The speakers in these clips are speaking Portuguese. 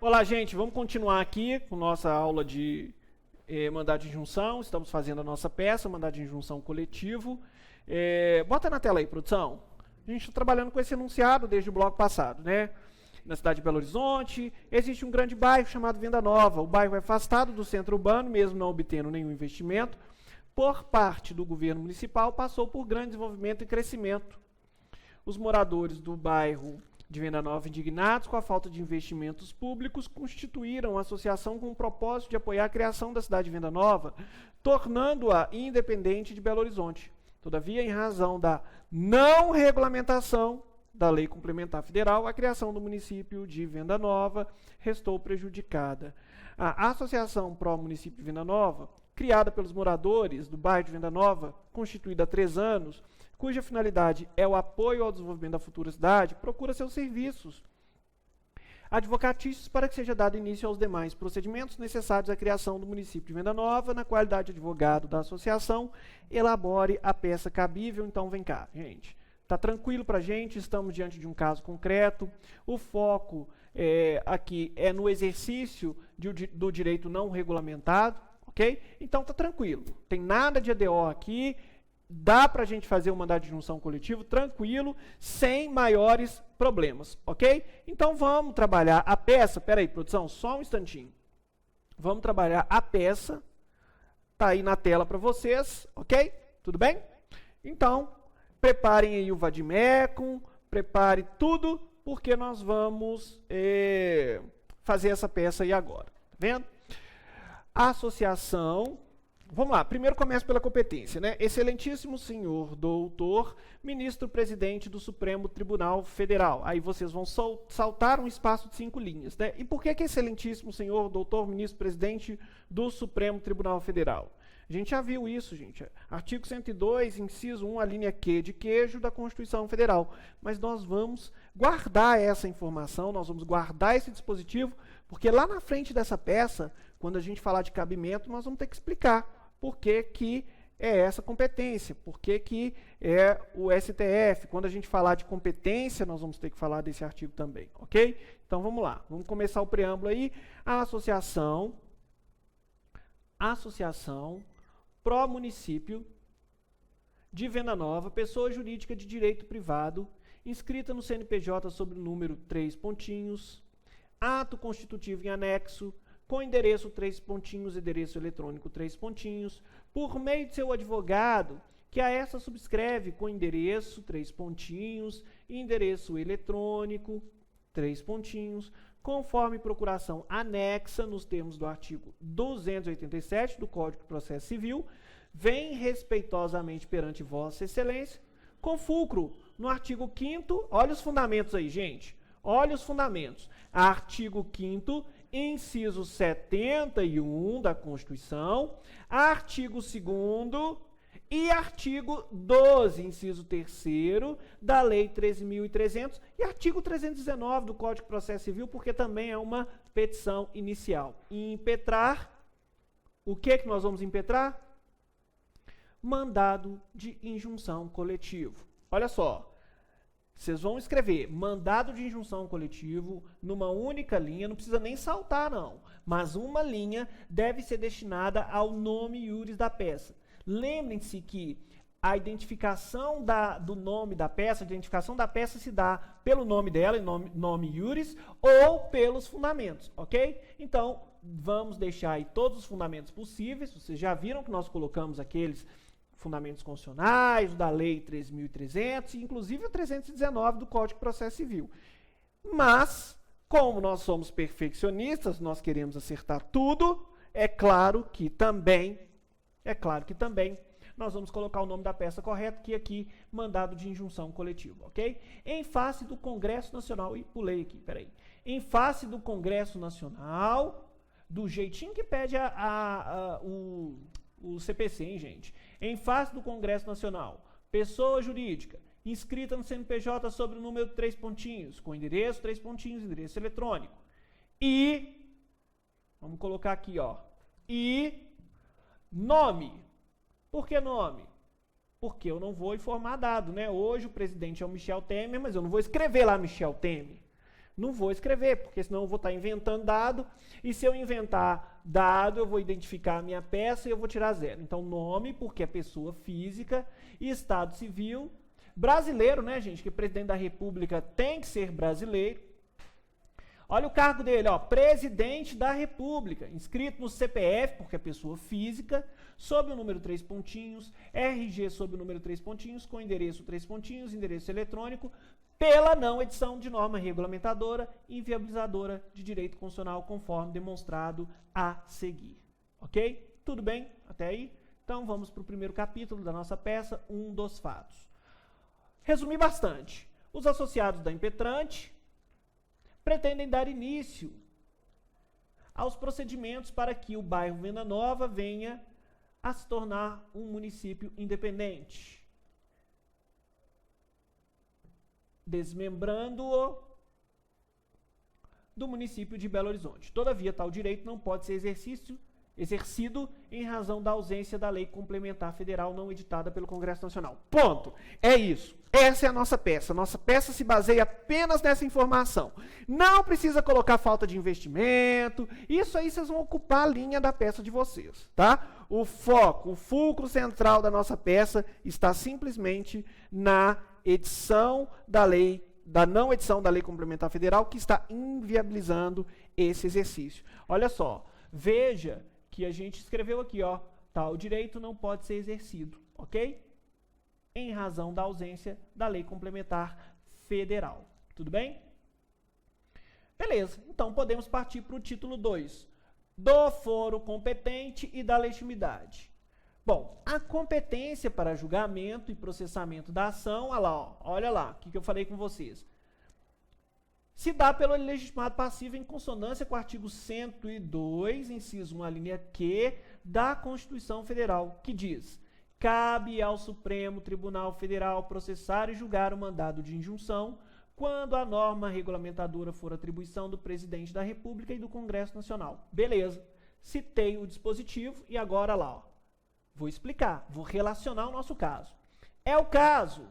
Olá, gente, vamos continuar aqui com nossa aula de mandado de injunção. Estamos fazendo a nossa peça, mandado de injunção coletivo. Bota na tela aí, produção. A gente está trabalhando com esse enunciado desde o bloco passado, né? Na cidade de Belo Horizonte, existe um grande bairro chamado Venda Nova. O bairro é afastado do centro urbano, mesmo não obtendo nenhum investimento. Por parte do governo municipal, passou por grande desenvolvimento e crescimento. Os moradores do bairro de Venda Nova, indignados com a falta de investimentos públicos, constituíram uma associação com o propósito de apoiar a criação da cidade de Venda Nova, tornando-a independente de Belo Horizonte. Todavia, em razão da não regulamentação da Lei Complementar Federal, a criação do município de Venda Nova restou prejudicada. A Associação Pró-Município de Venda Nova, criada pelos moradores do bairro de Venda Nova, constituída há 3 anos, cuja finalidade é o apoio ao desenvolvimento da futura cidade, procura seus serviços advocatícios para que seja dado início aos demais procedimentos necessários à criação do município de Venda Nova. Na qualidade de advogado da associação, elabore a peça cabível. Então, vem cá, gente. Tá tranquilo para a gente, estamos diante de um caso concreto. O foco aqui é no exercício do direito não regulamentado, ok? Então, tá tranquilo. Tem nada de EDO aqui. Dá para a gente fazer o mandado de injunção coletivo tranquilo, sem maiores problemas, ok? Então vamos trabalhar a peça. Espera aí, produção, só um instantinho. Vamos trabalhar a peça. Tá aí na tela para vocês, ok? Tudo bem? Então, preparem aí o vademecum, prepare tudo, porque nós vamos fazer essa peça aí agora. Tá vendo? A associação... Vamos lá, primeiro começa pela competência, né? Excelentíssimo senhor doutor, ministro-presidente do Supremo Tribunal Federal. Aí vocês vão saltar um espaço de 5 linhas, né? E por que excelentíssimo senhor doutor, ministro-presidente do Supremo Tribunal Federal? A gente já viu isso, gente. Artigo 102, inciso 1, a linha Q de queijo da Constituição Federal. Mas nós vamos guardar essa informação, nós vamos guardar esse dispositivo, porque lá na frente dessa peça, quando a gente falar de cabimento, nós vamos ter que explicar por que que é essa competência, por que que é o STF. Quando a gente falar de competência, nós vamos ter que falar desse artigo também, ok? Então vamos lá, vamos começar o preâmbulo aí. A associação Pró-Município de Venda Nova, pessoa jurídica de direito privado, inscrita no CNPJ sob o número 3 pontinhos, ato constitutivo em anexo, com endereço 3 pontinhos, endereço eletrônico 3 pontinhos, por meio de seu advogado, que a essa subscreve com endereço 3 pontinhos, endereço eletrônico 3 pontinhos, conforme procuração anexa nos termos do artigo 287 do Código de Processo Civil, vem respeitosamente perante Vossa Excelência, com fulcro no artigo 5º, olha os fundamentos aí, gente, olha os fundamentos, artigo 5º, inciso 71 da Constituição, artigo 2º e artigo 12, inciso 3º da Lei 13.300 e artigo 319 do Código de Processo Civil, porque também é uma petição inicial. E impetrar, o que nós vamos impetrar? Mandado de injunção coletivo. Olha só. Vocês vão escrever mandado de injunção coletivo numa única linha, não precisa nem saltar não, mas uma linha deve ser destinada ao nome iuris da peça. Lembrem-se que a identificação do nome da peça, a identificação da peça se dá pelo nome dela, nome iuris, ou pelos fundamentos, ok? Então, vamos deixar aí todos os fundamentos possíveis. Vocês já viram que nós colocamos aqueles fundamentos constitucionais, da Lei 13.300, inclusive o 319 do Código de Processo Civil. Mas, como nós somos perfeccionistas, nós queremos acertar tudo, é claro que também nós vamos colocar o nome da peça correto, que aqui, mandado de injunção coletivo, ok? Em face do Congresso Nacional, e pulei aqui, peraí. Em face do Congresso Nacional, do jeitinho que pede o CPC, hein, gente? Em face do Congresso Nacional, pessoa jurídica, inscrita no CNPJ sobre o número 3 pontinhos, com endereço 3 pontinhos, endereço eletrônico. E, vamos colocar aqui, ó, e nome. Por que nome? Porque eu não vou informar dado, né? Hoje o presidente é o Michel Temer, mas eu não vou escrever lá Michel Temer. Não vou escrever, porque senão eu vou estar inventando dado, e se eu inventar dado, eu vou identificar a minha peça e eu vou tirar 0. Então, nome, porque é pessoa física, e estado civil, brasileiro, né, gente, que presidente da República tem que ser brasileiro. Olha o cargo dele, ó, presidente da República, inscrito no CPF, porque é pessoa física, sob o número 3 pontinhos, RG sob o número 3 pontinhos, com endereço 3 pontinhos, endereço eletrônico, pela não edição de norma regulamentadora, inviabilizadora de direito constitucional, conforme demonstrado a seguir. Ok? Tudo bem? Até aí? Então, vamos para o primeiro capítulo da nossa peça, um dos fatos. Resumir bastante. Os associados da impetrante pretendem dar início aos procedimentos para que o bairro Venda Nova venha a se tornar um município independente, desmembrando-o do município de Belo Horizonte. Todavia, tal direito não pode ser exercido em razão da ausência da lei complementar federal não editada pelo Congresso Nacional. Ponto. É isso. Essa é a nossa peça. Nossa peça se baseia apenas nessa informação. Não precisa colocar falta de investimento. Isso aí vocês vão ocupar a linha da peça de vocês, tá? O foco, o fulcro central da nossa peça está simplesmente na edição da lei, da não edição da lei complementar federal, que está inviabilizando esse exercício. Olha só, veja que a gente escreveu aqui, ó, tal direito não pode ser exercido, ok? Em razão da ausência da lei complementar federal. Tudo bem? Beleza, então podemos partir para o título 2, do foro competente e da legitimidade. Bom, a competência para julgamento e processamento da ação, olha lá, o que eu falei com vocês. Se dá pelo legitimado passivo em consonância com o artigo 102, inciso 1, a linha Q, da Constituição Federal, que diz: cabe ao Supremo Tribunal Federal processar e julgar o mandado de injunção quando a norma regulamentadora for atribuição do Presidente da República e do Congresso Nacional. Beleza, citei o dispositivo e agora lá, ó, vou explicar, vou relacionar o nosso caso. É o caso.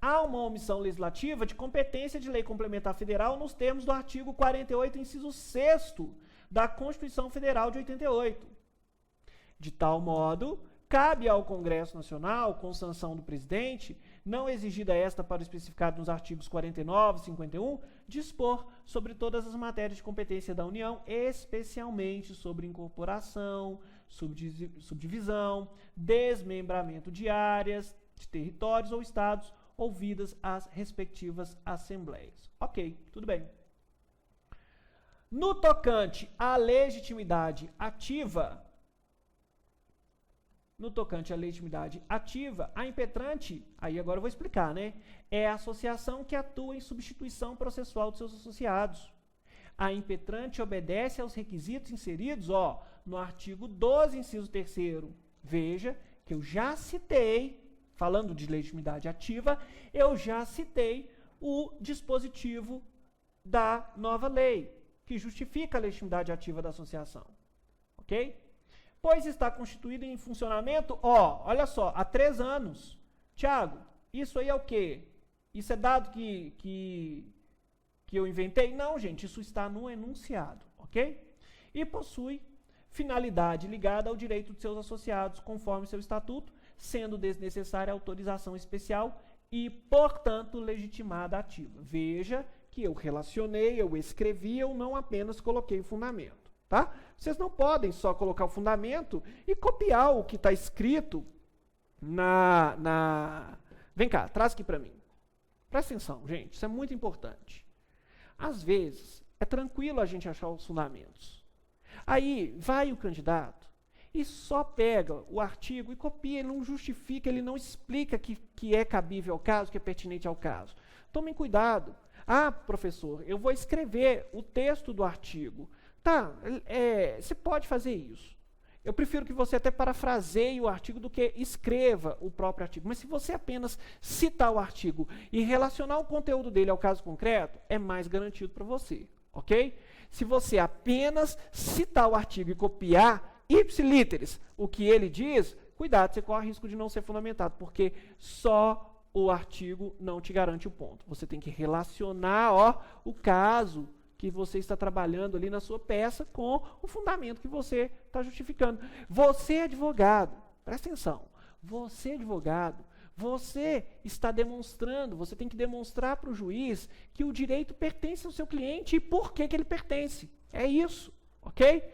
Há uma omissão legislativa de competência de lei complementar federal nos termos do artigo 48, inciso 6º da Constituição Federal de 88. De tal modo, cabe ao Congresso Nacional, com sanção do presidente, não exigida esta para o especificado nos artigos 49 e 51, dispor sobre todas as matérias de competência da União, especialmente sobre incorporação, subdivisão, desmembramento de áreas, de territórios ou estados, ouvidas as respectivas assembleias. Ok, tudo bem. No tocante à legitimidade ativa, a impetrante, aí agora eu vou explicar, né? É a associação que atua em substituição processual dos seus associados. A impetrante obedece aos requisitos inseridos, ó, no artigo 12, inciso 3º. Veja que eu já citei, falando de legitimidade ativa, eu já citei o dispositivo da nova lei, que justifica a legitimidade ativa da associação. Ok? Pois está constituído em funcionamento, ó, olha só, há 3 anos. Tiago, isso aí é o quê? Isso é dado que eu inventei? Não, gente, isso está no enunciado, ok? E possui finalidade ligada ao direito de seus associados, conforme seu estatuto, sendo desnecessária autorização especial e, portanto, legitimada ativa. Veja que eu relacionei, eu escrevi, eu não apenas coloquei o fundamento, tá? Vocês não podem só colocar o fundamento e copiar o que está escrito Vem cá, traz aqui para mim. Presta atenção, gente, isso é muito importante. Às vezes, é tranquilo a gente achar os fundamentos. Aí, vai o candidato e só pega o artigo e copia, ele não justifica, ele não explica que é cabível ao caso, que é pertinente ao caso. Tomem cuidado. Ah, professor, eu vou escrever o texto do artigo. Tá, você pode fazer isso. Eu prefiro que você até parafraseie o artigo do que escreva o próprio artigo. Mas se você apenas citar o artigo e relacionar o conteúdo dele ao caso concreto, é mais garantido para você, ok? Se você apenas citar o artigo e copiar ipsilíteres o que ele diz, cuidado, você corre o risco de não ser fundamentado, porque só o artigo não te garante o ponto. Você tem que relacionar o caso que você está trabalhando ali na sua peça com o fundamento que você está justificando. Você, advogado, presta atenção, você, advogado, você está demonstrando, você tem que demonstrar para o juiz que o direito pertence ao seu cliente e por que ele pertence. É isso, ok?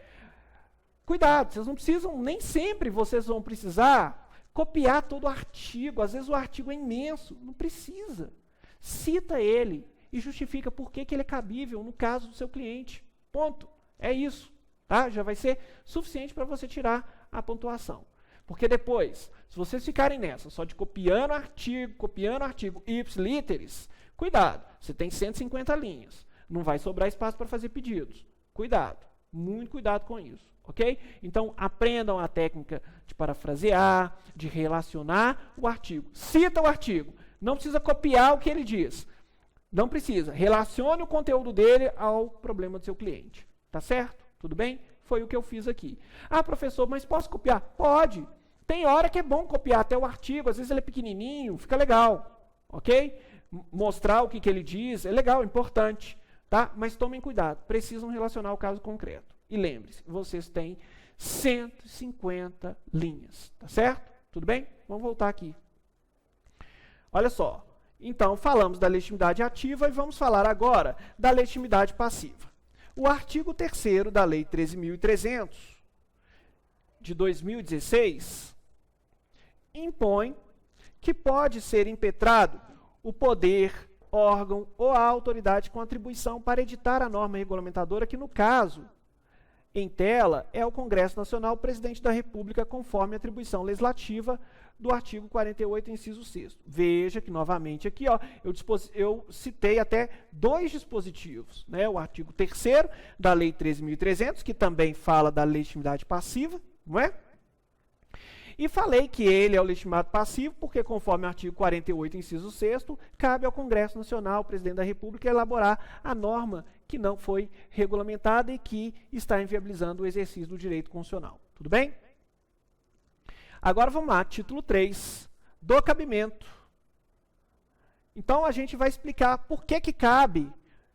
Cuidado, vocês não precisam, nem sempre vocês vão precisar copiar todo o artigo, às vezes o artigo é imenso, não precisa. Cita ele e justifica por que ele é cabível no caso do seu cliente. Ponto. É isso. Tá? Já vai ser suficiente para você tirar a pontuação. Porque depois, se vocês ficarem nessa, só de copiando artigo, ipsiliteris, cuidado, você tem 150 linhas. Não vai sobrar espaço para fazer pedidos. Cuidado. Muito cuidado com isso. Ok? Então, aprendam a técnica de parafrasear, de relacionar o artigo. Cita o artigo. Não precisa copiar o que ele diz. Não precisa. Relacione o conteúdo dele ao problema do seu cliente. Tá certo? Tudo bem? Foi o que eu fiz aqui. Ah, professor, mas posso copiar? Pode. Tem hora que é bom copiar até o artigo. Às vezes ele é pequenininho, fica legal. Ok? Mostrar o que ele diz é legal, é importante. Tá? Mas tomem cuidado. Precisam relacionar o caso concreto. E lembre-se, vocês têm 150 linhas, tá certo? Tudo bem? Vamos voltar aqui. Olha só, então falamos da legitimidade ativa e vamos falar agora da legitimidade passiva. O artigo 3º da Lei 13.300, de 2016, impõe que pode ser impetrado o poder, órgão ou a autoridade com atribuição para editar a norma regulamentadora que, no caso, em tela, é o Congresso Nacional, presidente da República, conforme a atribuição legislativa do artigo 48, inciso 6º. Veja que, novamente, aqui eu citei até 2 dispositivos. Né? O artigo 3º da Lei 13.300, que também fala da legitimidade passiva, não é? E falei que ele é o legitimado passivo, porque, conforme o artigo 48, inciso 6º, cabe ao Congresso Nacional, presidente da República, elaborar a norma que não foi regulamentada e que está inviabilizando o exercício do direito constitucional. Tudo bem? Agora vamos lá, título 3, do cabimento. Então a gente vai explicar por que cabe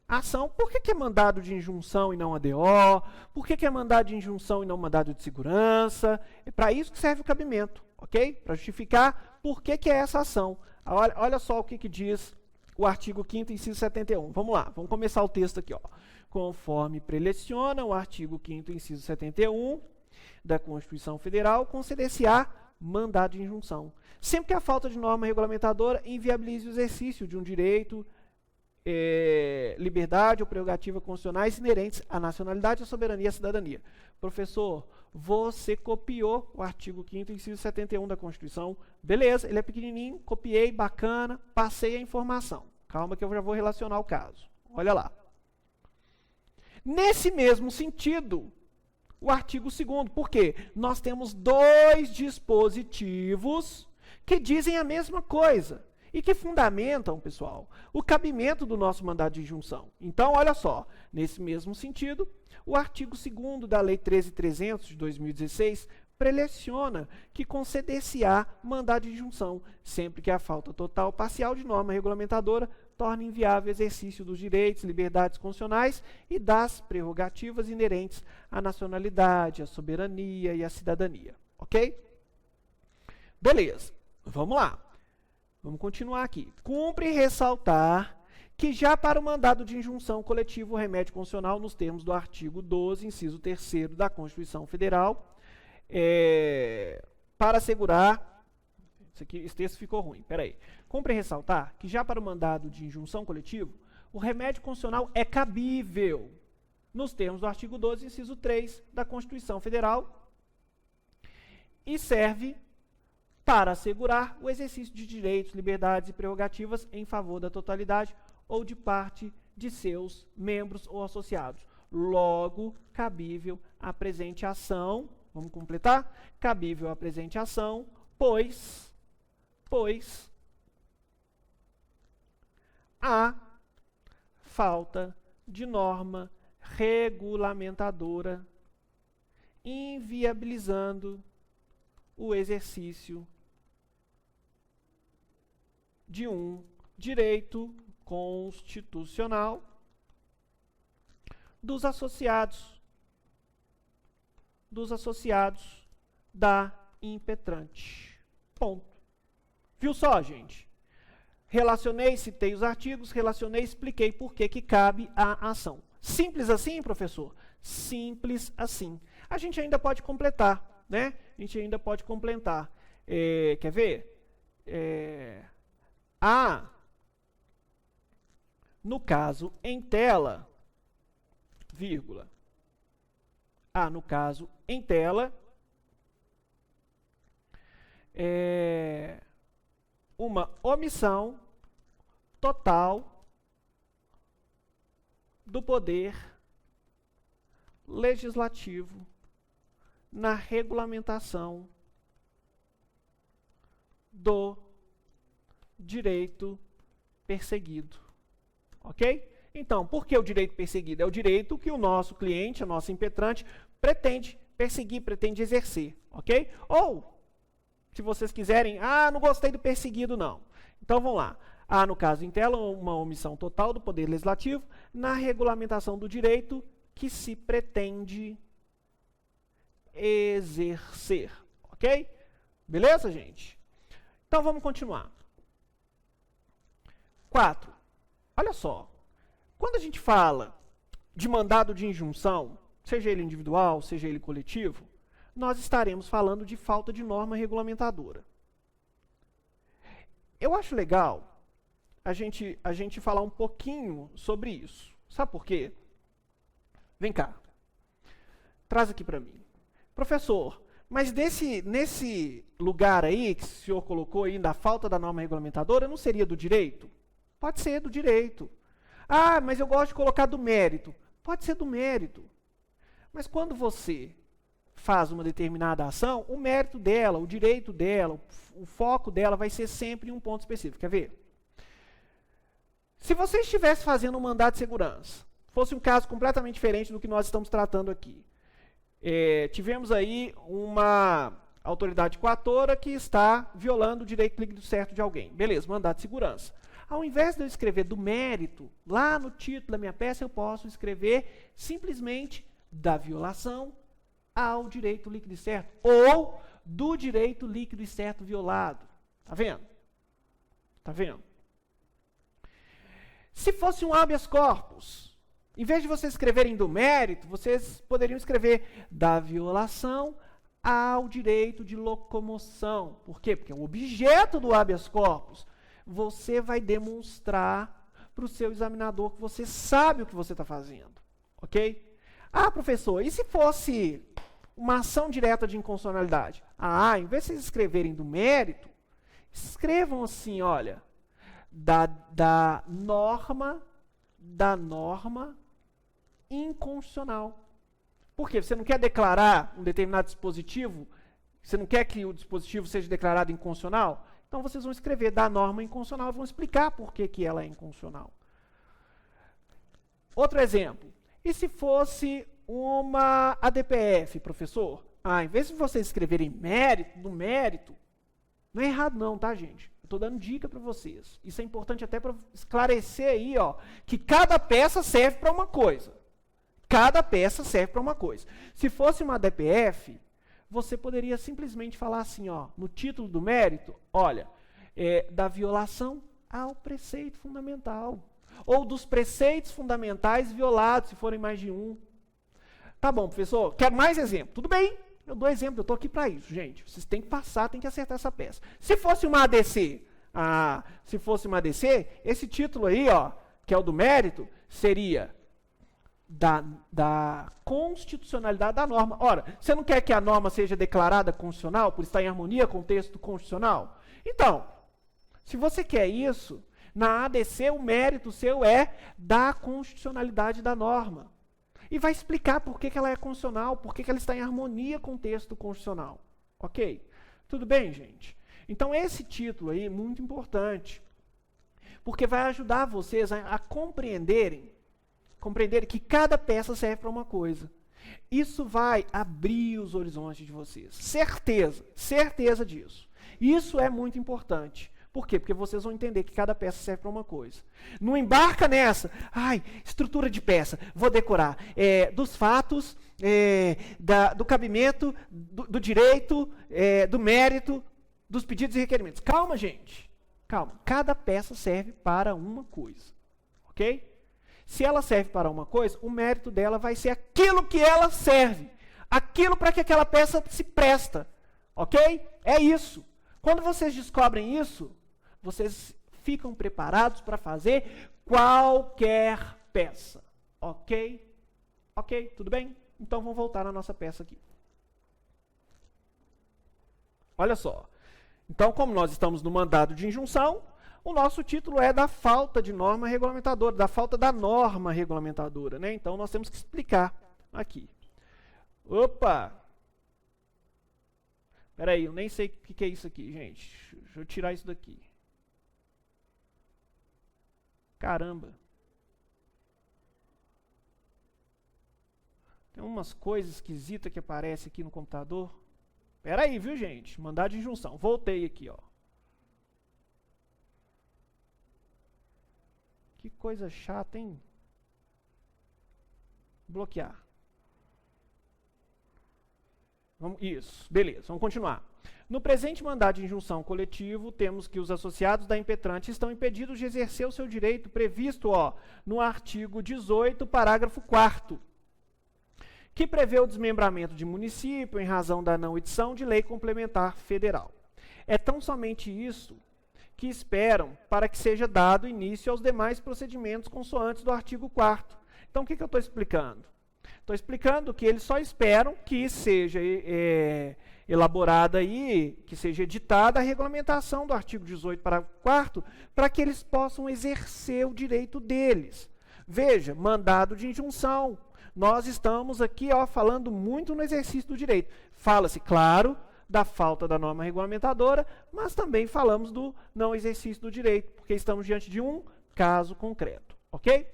a ação, por que é mandado de injunção e não ADO, por que é mandado de injunção e não mandado de segurança. É para isso que serve o cabimento, ok? Para justificar por que é essa ação. Olha só o que diz o artigo 5º, inciso 71. Vamos lá, vamos começar o texto aqui. Ó. Conforme preleciona o artigo 5º, inciso 71 da Constituição Federal, conceder-se-á mandado de injunção, sempre que a falta de norma regulamentadora inviabilize o exercício de um direito, liberdade ou prerrogativa constitucionais inerentes à nacionalidade, à soberania e à cidadania. Professor, você copiou o artigo 5º, inciso 71 da Constituição. Beleza, ele é pequenininho, copiei, bacana, passei a informação. Calma que eu já vou relacionar o caso. Olha lá. Nesse mesmo sentido, o artigo 2º, por quê? Nós temos 2 dispositivos que dizem a mesma coisa e que fundamentam, pessoal, o cabimento do nosso mandado de injunção. Então, olha só, nesse mesmo sentido, o artigo 2º da Lei 13.300 de 2016 preleciona que conceder-se-á mandado de injunção, sempre que a falta total ou parcial de norma regulamentadora torne inviável o exercício dos direitos, liberdades constitucionais e das prerrogativas inerentes à nacionalidade, à soberania e à cidadania. Ok? Beleza, vamos lá. Vamos continuar aqui. Cumpre ressaltar que já para o mandado de injunção coletivo, o remédio constitucional, nos termos do artigo 12, inciso 3º da Constituição Federal, para assegurar... Esse texto ficou ruim, peraí. Cumpre ressaltar que já para o mandado de injunção coletivo, o remédio constitucional é cabível, nos termos do artigo 12, inciso 3 da Constituição Federal, e serve para assegurar o exercício de direitos, liberdades e prerrogativas em favor da totalidade ou de parte de seus membros ou associados. Logo, cabível a presente ação, vamos completar? Cabível a presente ação, pois há falta de norma regulamentadora inviabilizando o exercício de um direito constitucional dos associados da impetrante. Ponto. Viu só, gente? Relacionei, citei os artigos, relacionei, expliquei por que cabe a ação. Simples assim, professor? Simples assim. A gente ainda pode completar, né? A gente ainda pode completar. Quer ver? No caso em tela, vírgula. No caso em tela, uma omissão total do poder legislativo na regulamentação do direito perseguido. Ok? Então, por que o direito perseguido? É o direito que o nosso cliente, a nossa impetrante, pretende perseguir, pretende exercer. Ok? Ou, se vocês quiserem, não gostei do perseguido, não. Então, vamos lá. No caso em tela, uma omissão total do poder legislativo na regulamentação do direito que se pretende exercer. Ok? Beleza, gente? Então, vamos continuar. 4. Olha só. Quando a gente fala de mandado de injunção, seja ele individual, seja ele coletivo, nós estaremos falando de falta de norma regulamentadora. Eu acho legal a gente falar um pouquinho sobre isso. Sabe por quê? Vem cá. Traz aqui para mim. Professor, mas nesse lugar aí que o senhor colocou aí da falta da norma regulamentadora, não seria do direito? Pode ser do direito. Mas eu gosto de colocar do mérito. Pode ser do mérito. Mas quando você faz uma determinada ação, o mérito dela, o direito dela, o foco dela vai ser sempre em um ponto específico. Quer ver? Se você estivesse fazendo um mandado de segurança, fosse um caso completamente diferente do que nós estamos tratando aqui. Tivemos aí uma autoridade coatora que está violando o direito líquido certo de alguém. Beleza, mandado de segurança. Ao invés de eu escrever do mérito, lá no título da minha peça, eu posso escrever simplesmente da violação ao direito líquido e certo, ou do direito líquido e certo violado. Tá vendo? Tá vendo? Se fosse um habeas corpus, em vez de vocês escreverem do mérito, vocês poderiam escrever da violação ao direito de locomoção. Por quê? Porque o objeto do habeas corpus, você vai demonstrar para o seu examinador que você sabe o que você está fazendo. Ok? Professor, e se fosse uma ação direta de inconstitucionalidade? Em vez de vocês escreverem do mérito, escrevam assim, olha, da norma inconstitucional. Por quê? Você não quer declarar um determinado dispositivo? Você não quer que o dispositivo seja declarado inconstitucional? Então, vocês vão escrever da norma inconstitucional e vão explicar por que ela é inconstitucional. Outro exemplo. E se fosse uma ADPF, professor? Em vez de vocês escreverem do mérito, não é errado não, tá, gente? Eu estou dando dica para vocês. Isso é importante até para esclarecer aí, que cada peça serve para uma coisa. Cada peça serve para uma coisa. Se fosse uma ADPF, você poderia simplesmente falar assim, no título do mérito, olha, da violação ao preceito fundamental. Ou dos preceitos fundamentais violados, se forem mais de um. Tá bom, professor, quero mais exemplo. Tudo bem, eu dou exemplo, eu estou aqui para isso, gente. Vocês têm que passar, têm que acertar essa peça. Se fosse uma ADC, esse título aí, que é o do mérito, seria da constitucionalidade da norma. Ora, você não quer que a norma seja declarada constitucional, por estar em harmonia com o texto constitucional? Então, se você quer isso, na ADC o mérito seu é da constitucionalidade da norma. E vai explicar por que ela é constitucional, por que ela está em harmonia com o texto constitucional. Ok? Tudo bem, gente? Então, esse título aí é muito importante, porque vai ajudar vocês a compreenderem que cada peça serve para uma coisa. Isso vai abrir os horizontes de vocês. Certeza disso. Isso é muito importante, Por quê? Porque vocês vão entender que cada peça serve para uma coisa. Não embarca nessa. Ai, estrutura de peça, vou decorar. Dos fatos, do cabimento, do direito, do mérito, dos pedidos e requerimentos. Calma, gente. Calma. Cada peça serve para uma coisa. Ok? Se ela serve para uma coisa, o mérito dela vai ser aquilo que ela serve. Aquilo para que aquela peça se presta. Ok? É isso. Quando vocês descobrem isso, vocês ficam preparados para fazer qualquer peça. Ok? Ok, tudo bem? Então vamos voltar na nossa peça aqui. Olha só. Então, como nós estamos no mandado de injunção, o nosso título é da falta de norma regulamentadora, da falta da norma regulamentadora, né? Então, nós temos que explicar aqui. Opa! Espera aí, eu nem sei o que é isso aqui, gente. Deixa eu tirar isso daqui. Caramba! Tem umas coisas esquisitas que aparecem aqui no computador. Espera aí, viu, gente? Mandado de injunção. Voltei aqui, ó. Que coisa chata, hein? Bloquear. Isso, beleza, vamos continuar. No presente mandado de injunção coletivo, temos que os associados da impetrante estão impedidos de exercer o seu direito previsto no artigo 18, parágrafo 4º, que prevê o desmembramento de município em razão da não edição de lei complementar federal. É tão somente isso que esperam para que seja dado início aos demais procedimentos consoantes do artigo 4º. Então, o que eu estou explicando? Estou explicando que eles só esperam que seja elaborada aí, que seja editada a regulamentação do artigo 18, parágrafo 4º, para que eles possam exercer o direito deles. Veja, mandado de injunção. Nós estamos aqui falando muito no exercício do direito. Fala-se, claro, da falta da norma regulamentadora, mas também falamos do não exercício do direito, porque estamos diante de um caso concreto. Ok?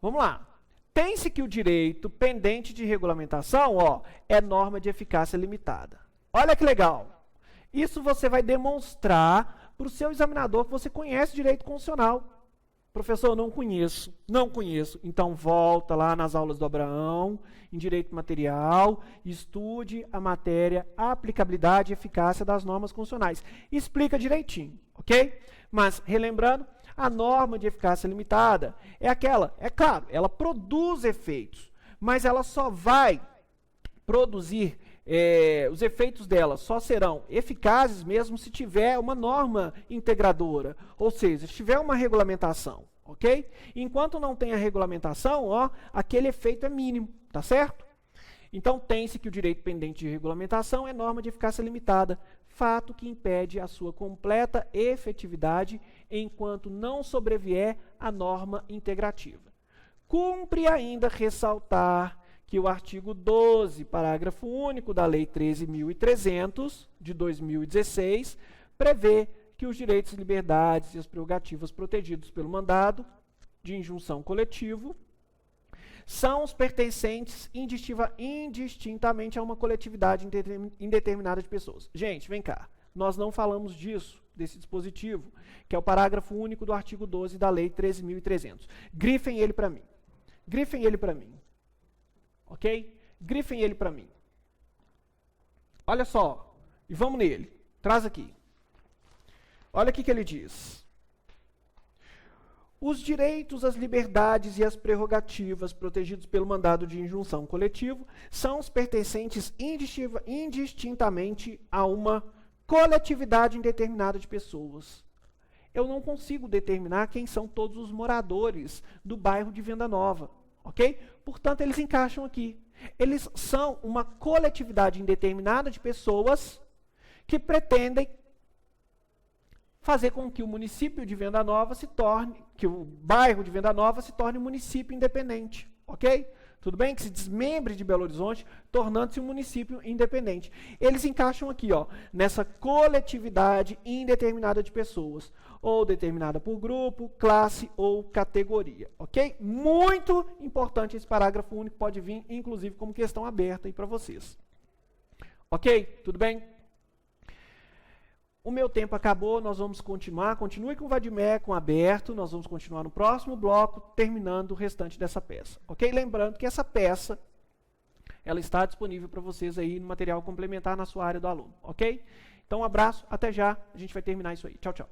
Vamos lá. Pense que o direito pendente de regulamentação é norma de eficácia limitada. Olha que legal. Isso você vai demonstrar para o seu examinador que você conhece direito constitucional. Professor, não conheço. Então, volta lá nas aulas do Abraão, em Direito Material, estude a matéria aplicabilidade e eficácia das normas constitucionais. Explica direitinho, ok? Mas, relembrando, a norma de eficácia limitada é aquela, é claro, ela produz efeitos, mas ela só vai produzir, os efeitos dela só serão eficazes mesmo se tiver uma norma integradora, ou seja, se tiver uma regulamentação, ok? Enquanto não tem a regulamentação, aquele efeito é mínimo, tá certo? Então, tem-se que o direito pendente de regulamentação é norma de eficácia limitada, fato que impede a sua completa efetividade enquanto não sobrevier a norma integrativa. Cumpre ainda ressaltar que o artigo 12, parágrafo único da Lei 13.300, de 2016, prevê que os direitos e liberdades e as prerrogativas protegidos pelo mandado de injunção coletivo são os pertencentes indistintamente a uma coletividade indeterminada de pessoas. Gente, vem cá. Nós não falamos disso, desse dispositivo, que é o parágrafo único do artigo 12 da Lei 13.300. Grifem ele para mim. Grifem ele para mim. Ok? Grifem ele para mim. Olha só. E vamos nele. Traz aqui. Olha o que ele diz. Os direitos, as liberdades e as prerrogativas protegidos pelo mandado de injunção coletivo são os pertencentes indistintamente a uma coletividade indeterminada de pessoas. Eu não consigo determinar quem são todos os moradores do bairro de Venda Nova, ok? Portanto, eles encaixam aqui. Eles são uma coletividade indeterminada de pessoas que pretendem fazer com que o município de Venda Nova que o bairro de Venda Nova se torne um município independente, ok? Tudo bem? Que se desmembre de Belo Horizonte, tornando-se um município independente. Eles encaixam aqui, nessa coletividade indeterminada de pessoas, ou determinada por grupo, classe ou categoria, ok? Muito importante esse parágrafo único, pode vir, inclusive, como questão aberta aí para vocês. Ok? Tudo bem? O meu tempo acabou, nós vamos continuar. Continue com o Vademecum aberto, nós vamos continuar no próximo bloco, terminando o restante dessa peça. Ok? Lembrando que essa peça, ela está disponível para vocês aí no material complementar na sua área do aluno. Ok? Então, um abraço, até já. A gente vai terminar isso aí. Tchau, tchau.